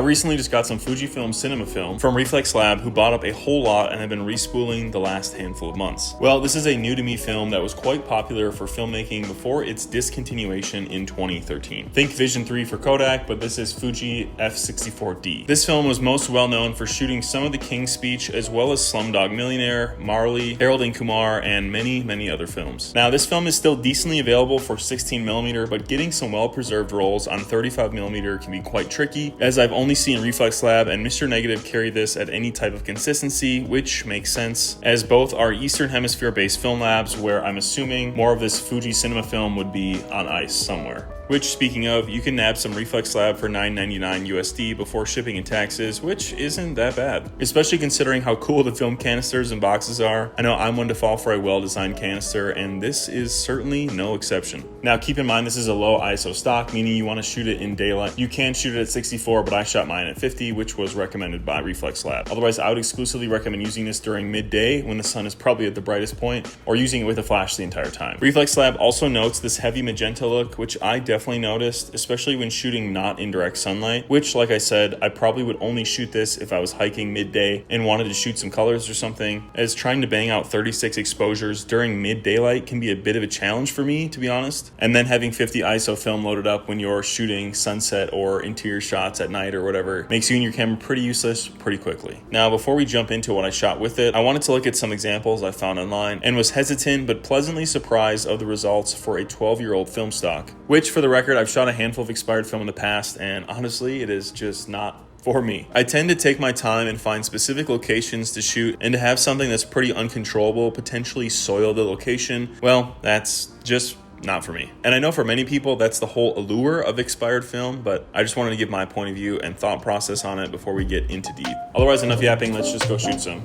recently just got some Fujifilm Cinema Film from Reflx Lab, who bought up a whole lot and have been respooling the last handful of months. Well, this is a new to me film that was quite popular for filmmaking before its discontinuation in 2013. Think Vision 3 for Kodak, but this is Fuji F64D. This film was most well known for shooting some of the King's Speech, as well as Slumdog Millionaire, Marley, Harold and Kumar, and many other films. Now, this film is still decently available for 16mm, but getting some well-preserved rolls on 35mm can be quite tricky, as I've only seen Reflx Lab and Mr. Negative carry this at any type of consistency, which makes sense, as both are Eastern Hemisphere based film labs where I'm assuming more of this Fuji cinema film would be on ice somewhere. Which, speaking of, you can nab some Reflx Lab for $9.99 USD before shipping and taxes, which isn't that bad, especially considering how cool the film canisters and boxes are. I know I'm one to fall for a well-designed canister, and this is certainly no exception. Now, keep in mind this is a low ISO stock, meaning you want to shoot it in daylight. You can shoot it at 64, but I shot mine at 50, which was recommended by Reflx Lab. Otherwise, I would exclusively recommend using this during midday when the sun is probably at the brightest point, or using it with a flash the entire time. Reflx Lab also notes this heavy magenta look, which I definitely noticed, especially when shooting not in direct sunlight, which, like I said, I probably would only shoot this if I was hiking midday and wanted to shoot some colors or something, as trying to bang out 36 exposures during mid daylight can be a bit of a challenge for me, to be honest. And then having 50 ISO film loaded up when you're shooting sunset or interior shots at night or whatever makes you and your camera pretty useless pretty quickly. Now, before we jump into what I shot with it, I wanted to look at some examples I found online and was hesitant but pleasantly surprised of the results for a 12-year-old film stock, which, for the record, I've shot a handful of expired film in the past, and honestly, it is just not for me. I tend to take my time and find specific locations to shoot, and to have something that's pretty uncontrollable potentially soil the location, well, that's just not for me. And I know for many people that's the whole allure of expired film, but I just wanted to give my point of view and thought process on it before we get into deep. Otherwise, enough yapping, let's just go shoot some.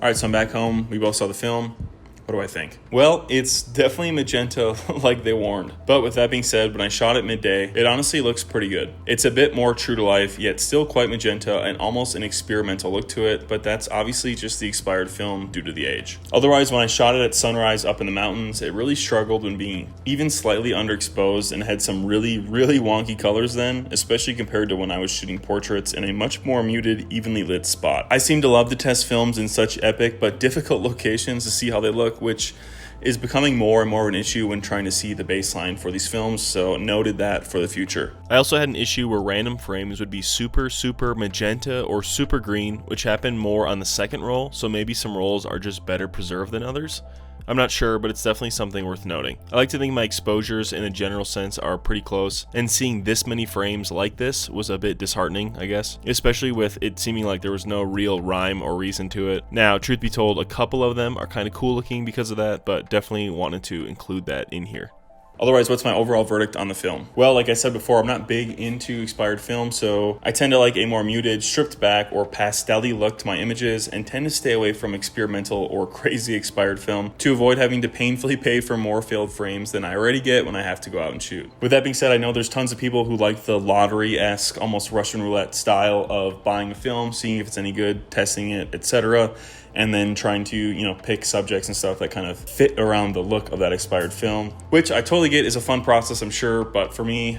Alright, so I'm back home. We both saw the film. What do I think? Well, it's definitely magenta like they warned. But with that being said, when I shot it midday, it honestly looks pretty good. It's a bit more true to life, yet still quite magenta and almost an experimental look to it, but that's obviously just the expired film due to the age. Otherwise, when I shot it at sunrise up in the mountains, it really struggled when being even slightly underexposed and had some really wonky colors then, especially compared to when I was shooting portraits in a much more muted, evenly lit spot. I seem to love to test films in such epic but difficult locations to see how they look, which is becoming more and more of an issue when trying to see the baseline for these films, so noted that for the future. I also had an issue where random frames would be super magenta or super green, which happened more on the second roll, so maybe some rolls are just better preserved than others. I'm not sure, but it's definitely something worth noting. I like to think my exposures in a general sense are pretty close, and seeing this many frames like this was a bit disheartening, I guess, especially with it seeming like there was no real rhyme or reason to it. Now, truth be told, a couple of them are kind of cool looking because of that, but definitely wanted to include that in here. Otherwise, what's my overall verdict on the film? Well, like I said before, I'm not big into expired film, so I tend to like a more muted, stripped back, or pastel-y look to my images and tend to stay away from experimental or crazy expired film to avoid having to painfully pay for more failed frames than I already get when I have to go out and shoot. With that being said, I know there's tons of people who like the lottery-esque, almost Russian roulette style of buying a film, seeing if it's any good, testing it, etc., and then trying to, pick subjects and stuff that kind of fit around the look of that expired film, which I totally get is a fun process, I'm sure, but for me,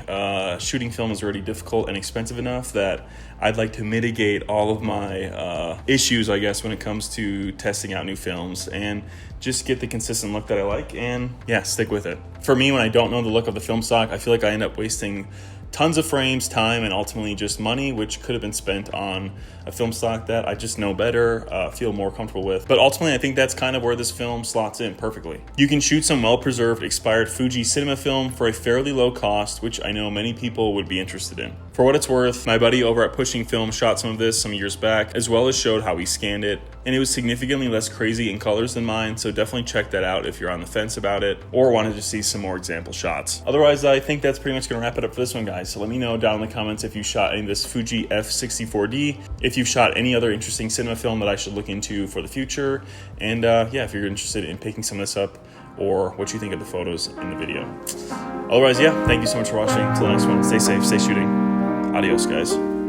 shooting film is already difficult and expensive enough that I'd like to mitigate all of my issues, I guess, when it comes to testing out new films and just get the consistent look that I like and, stick with it. For me, when I don't know the look of the film stock, I feel like I end up wasting tons of frames, time, and ultimately just money, which could have been spent on a film stock that I just know better, feel more comfortable with. But ultimately, I think that's kind of where this film slots in perfectly. You can shoot some well-preserved, expired Fuji cinema film for a fairly low cost, which I know many people would be interested in. For what it's worth, my buddy over at Pushing Film shot some of this some years back, as well as showed how he scanned it, and it was significantly less crazy in colors than mine, so definitely check that out if you're on the fence about it or wanted to see some more example shots. Otherwise, I think that's pretty much going to wrap it up for this one, guys. So let me know down in the comments if you shot any of this Fuji F64D, if you've shot any other interesting cinema film that I should look into for the future, and if you're interested in picking some of this up or what you think of the photos in the video. Otherwise, thank you so much for watching. Until the next one, stay safe, stay shooting. Adios, guys.